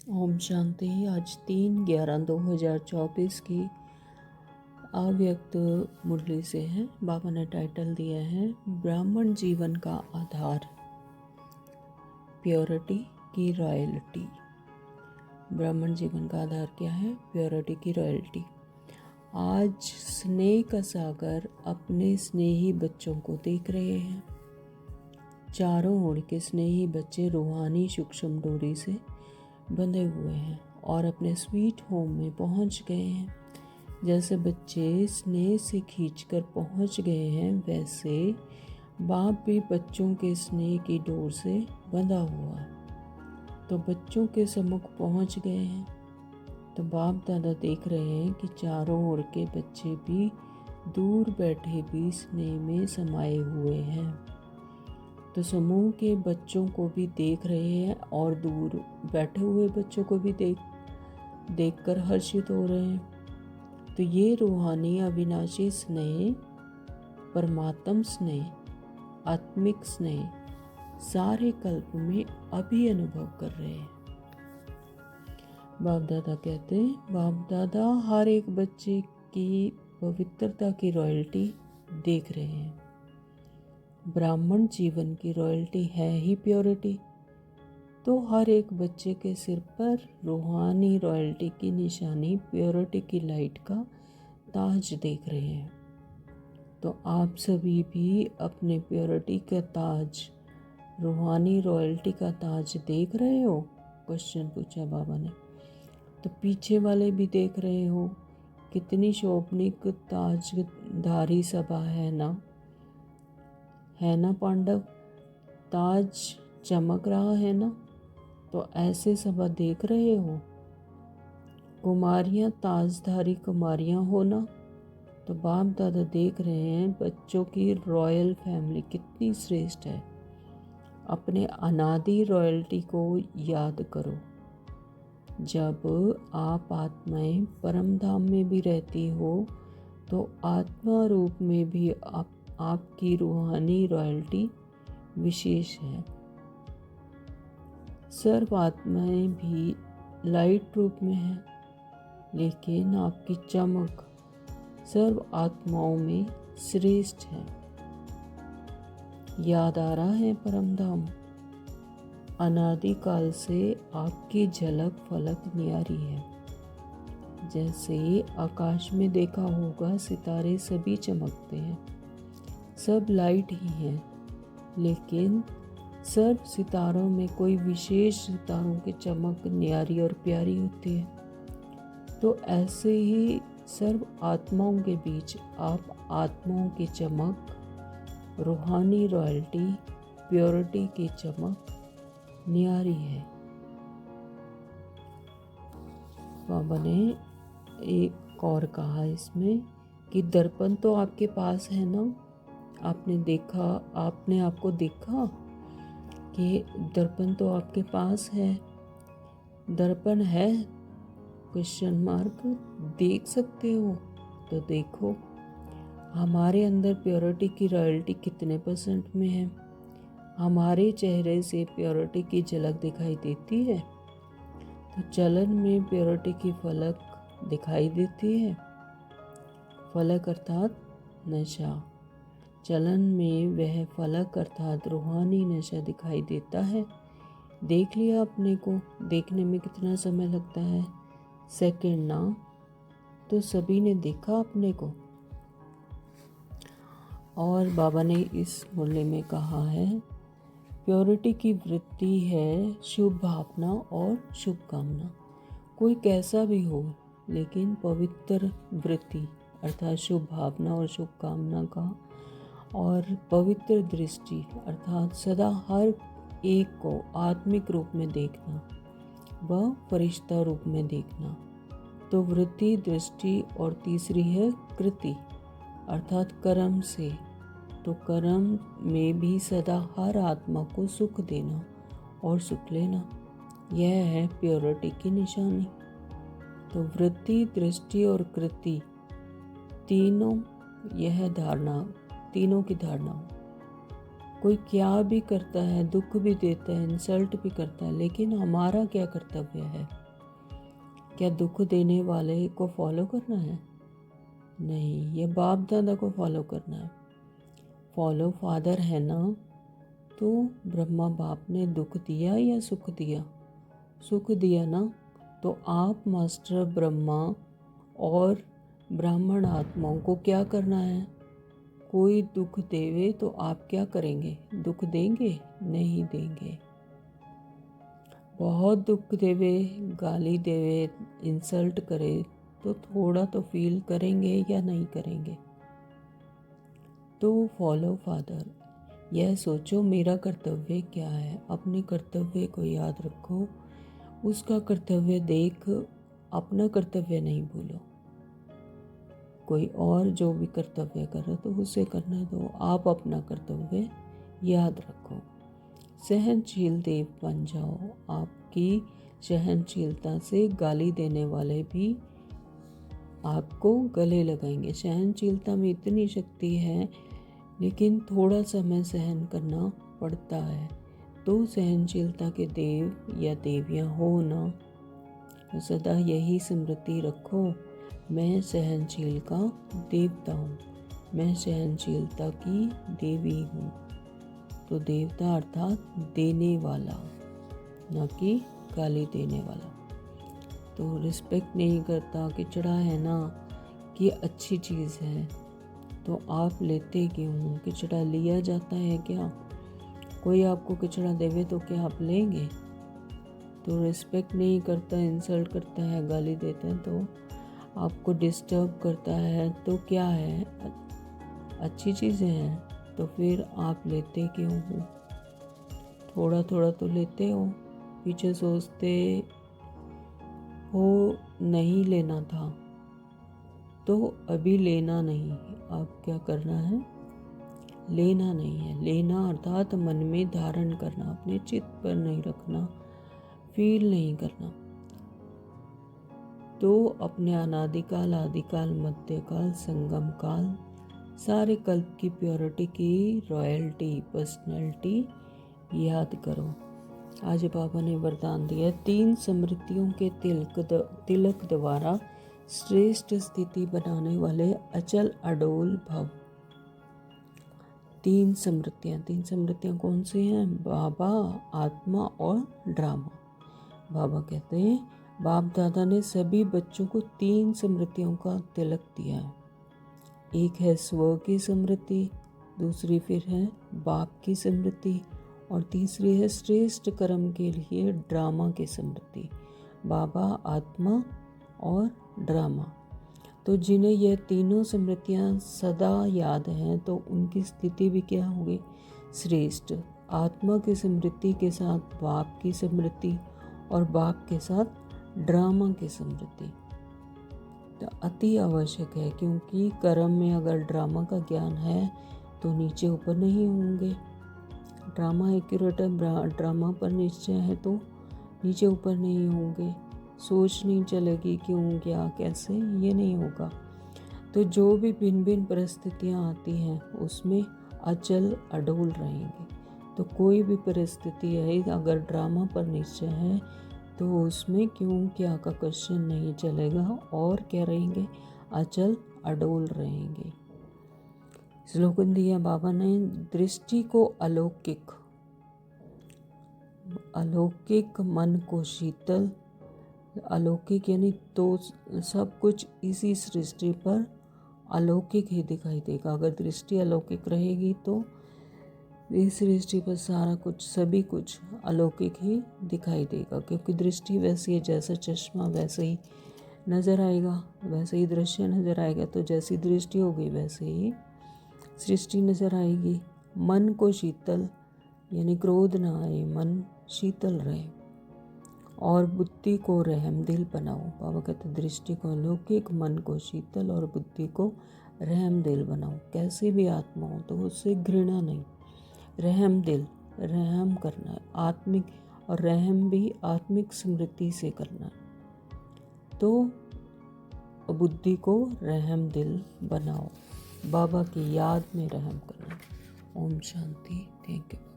ओम शांति। आज 3/11/2024 की अव्यक्त मुरली से है। बाबा ने टाइटल दिया है ब्राह्मण जीवन का आधार, प्योरिटी की रॉयल्टी। ब्राह्मण जीवन का आधार क्या है? प्योरिटी की रॉयल्टी। आज स्नेह का सागर अपने स्नेही बच्चों को देख रहे हैं। चारों ओर के स्नेही बच्चे रूहानी सूक्ष्म डोरी से बंधे हुए हैं और अपने स्वीट होम में पहुंच गए हैं। जैसे बच्चे स्नेह से खींचकर पहुंच गए हैं, वैसे बाप भी बच्चों के स्नेह की डोर से बंधा हुआ है। तो बच्चों के सम्मुख पहुंच गए हैं। तो बाप दादा देख रहे हैं कि चारों ओर के बच्चे भी दूर बैठे भी स्नेह में समाये हुए हैं। तो समूह के बच्चों को भी देख रहे हैं और दूर बैठे हुए बच्चों को भी देखकर हर्षित हो रहे हैं। तो ये रूहानी अविनाशी स्नेह, परमात्म स्नेह, आत्मिक स्नेह सारे कल्प में अभी अनुभव कर रहे हैं। बाप दादा कहते हैं, बाप दादा हर एक बच्चे की पवित्रता की रॉयल्टी देख रहे हैं। ब्राह्मण जीवन की रॉयल्टी है ही प्योरिटी, तो हर एक बच्चे के सिर पर रूहानी रॉयल्टी की निशानी प्योरिटी की लाइट का ताज देख रहे हैं। तो आप सभी भी अपने प्योरिटी का ताज, रूहानी रॉयल्टी का ताज देख रहे हो? क्वेश्चन पूछा बाबा ने। तो पीछे वाले भी देख रहे हो, कितनी शोभनिक ताजधारी सभा है ना पांडव? ताज चमक रहा है ना? तो ऐसे सभा देख रहे हो। कुमारियां ताजधारी कुमारियां हो ना? तो बाप दादा देख रहे हैं बच्चों की रॉयल फैमिली कितनी श्रेष्ठ है। अपने अनादि रॉयल्टी को याद करो। जब आप आत्माएं परम धाम में भी रहती हो, तो आत्मा रूप में भी आपकी रूहानी रॉयल्टी विशेष है। सर्व आत्माएं भी लाइट रूप में है, लेकिन आपकी चमक सर्व आत्माओं में श्रेष्ठ है। याद आ रहा है परम धाम? अनादिकाल से आपकी झलक फलक न्यारी है। जैसे आकाश में देखा होगा, सितारे सभी चमकते हैं, सब लाइट ही हैं, लेकिन सब सितारों में कोई विशेष सितारों की चमक न्यारी और प्यारी होती है। तो ऐसे ही सर्व आत्माओं के बीच आप आत्माओं की चमक, रूहानी रॉयल्टी, प्योरिटी की चमक न्यारी है। बाबा ने एक और कहा इसमें कि दर्पण तो आपके पास है ना? आपने आपको देखा कि दर्पण तो आपके पास है। दर्पण है? Question mark. देख सकते हो तो देखो। हमारे अंदर प्योरिटी की रॉयल्टी कितने % में है? हमारे चेहरे से प्योरिटी की झलक दिखाई देती है। तो चलन में प्योरिटी की फलक दिखाई देती है। फलक अर्थात नशा। चलन में वह फलक अर्थात रूहानी नशा दिखाई देता है। देख लिया अपने को? देखने में कितना समय लगता है? सेकंड ना? तो सभी ने देखा अपने को। और बाबा ने इस मुरली में कहा है, प्योरिटी की वृत्ति है शुभ भावना और शुभकामना। कोई कैसा भी हो, लेकिन पवित्र वृत्ति अर्थात शुभ भावना और शुभकामना का, और पवित्र दृष्टि अर्थात सदा हर एक को आत्मिक रूप में देखना व फरिश्ता रूप में देखना। तो वृत्ति, दृष्टि, और तीसरी है कृति अर्थात कर्म से। तो कर्म में भी सदा हर आत्मा को सुख देना और सुख लेना, यह है प्योरिटी की निशानी। तो वृत्ति, दृष्टि और कृति तीनों की धारणा हो। कोई क्या भी करता है, दुख भी देता है, इंसल्ट भी करता है, लेकिन हमारा क्या कर्तव्य है? क्या दुख देने वाले को फॉलो करना है? नहीं, ये बाप दादा को फॉलो करना है। फॉलो फादर है ना, तो ब्रह्मा बाप ने दुख दिया या सुख दिया? सुख दिया ना, तो आप मास्टर ब्रह्मा और ब्राह्मण आत्माओं को क्या करना है? कोई दुख देवे तो आप क्या करेंगे? दुख देंगे? नहीं देंगे। बहुत दुख देवे, गाली देवे, इंसल्ट करे तो थोड़ा तो फील करेंगे या नहीं करेंगे? तो फॉलो फादर, यह सोचो मेरा कर्तव्य क्या है। अपने कर्तव्य को याद रखो, उसका कर्तव्य देख, अपना कर्तव्य नहीं भूलो। कोई और जो भी कर्तव्य करे तो उसे करने दो, आप अपना कर्तव्य याद रखो। सहनशील देव बन जाओ। आपकी सहनशीलता से गाली देने वाले भी आपको गले लगाएंगे। सहनशीलता में इतनी शक्ति है, लेकिन थोड़ा समय सहन करना पड़ता है। तो सहनशीलता के देव या देवियाँ हो ना, तो सदा यही स्मृति रखो, मैं सहनशील का देवता हूँ, मैं सहनशीलता की देवी हूँ। तो देवता अर्थात देने वाला, ना कि गाली देने वाला। तो रिस्पेक्ट नहीं करता, किचड़ा है ना कि अच्छी चीज़ है, तो आप लेते क्यों? किचड़ा लिया जाता है क्या? कोई आपको किचड़ा देवे तो क्या आप लेंगे? तो रिस्पेक्ट नहीं करता, इंसल्ट करता है, गाली देते हैं, तो आपको डिस्टर्ब करता है, तो क्या है? अच्छी चीज़ें हैं, तो फिर आप लेते क्यों हो? थोड़ा थोड़ा तो लेते हो, पीछे सोचते हो नहीं लेना था, तो अभी लेना नहीं। अब क्या करना है? लेना नहीं है। लेना अर्थात मन में धारण करना, अपने चित्त पर नहीं रखना, फील नहीं करना। तो अपने अनादिकाल, आदिकाल, मध्यकाल, संगम काल, सारे कल्प की प्योरिटी की रॉयल्टी, पर्सनैलिटी याद करो। आज बाबा ने वरदान दिया, 3 स्मृतियों के तिलक द्वारा श्रेष्ठ स्थिति बनाने वाले अचल अडोल भव। 3 स्मृतियाँ कौन सी हैं? बाबा, आत्मा और ड्रामा। बाबा कहते हैं बाप दादा ने सभी बच्चों को 3 स्मृतियों का तिलक दिया है। एक है स्व की स्मृति, दूसरी फिर है बाप की स्मृति, और तीसरी है श्रेष्ठ कर्म के लिए ड्रामा की स्मृति। बाबा, आत्मा और ड्रामा। तो जिन्हें यह तीनों स्मृतियाँ सदा याद हैं, तो उनकी स्थिति भी क्या होगी? श्रेष्ठ। आत्मा की स्मृति के साथ बाप की स्मृति, और बाप के साथ ड्रामा की स्मृति तो अति आवश्यक है, क्योंकि कर्म में अगर ड्रामा का ज्ञान है तो नीचे ऊपर नहीं होंगे। ड्रामा एक्यूरेट है, ड्रामा पर निश्चय है तो नीचे ऊपर नहीं होंगे। सोच नहीं चलेगी क्यों, क्या, कैसे, ये नहीं होगा। तो जो भी भिन्न भिन्न परिस्थितियाँ आती हैं उसमें अचल अडोल रहेंगे। तो कोई भी परिस्थिति है, अगर ड्रामा पर निश्चय है तो उसमें क्यों क्या का क्वेश्चन नहीं चलेगा, और क्या रहेंगे? अचल अडोल रहेंगे। स्लोगन दिया बाबा ने, दृष्टि को अलौकिक, अलौकिक मन को शीतल। अलौकिक यानी तो सब कुछ इसी सृष्टि पर अलौकिक ही दिखाई देगा। अगर दृष्टि अलौकिक रहेगी तो इस सृष्टि पर सारा कुछ, सभी कुछ अलौकिक ही दिखाई देगा, क्योंकि दृष्टि वैसी है, जैसा चश्मा वैसे ही नज़र आएगा, वैसे ही दृश्य नज़र आएगा। तो जैसी दृष्टि होगी वैसे ही सृष्टि नज़र आएगी। मन को शीतल यानी क्रोध ना आए, मन शीतल रहे, और बुद्धि को रहम दिल बनाओ। बाबा कहते दृष्टि को अलौकिक, मन को शीतल और बुद्धि को रहम दिल बनाओ। कैसी भी आत्मा हो तो उससे घृणा नहीं, रहम दिल, रहम करना है आत्मिक, और रहम भी आत्मिक स्मृति से करना है। तो बुद्धि को रहम दिल बनाओ, बाबा की याद में रहम करना। ओम शांति। Thank you.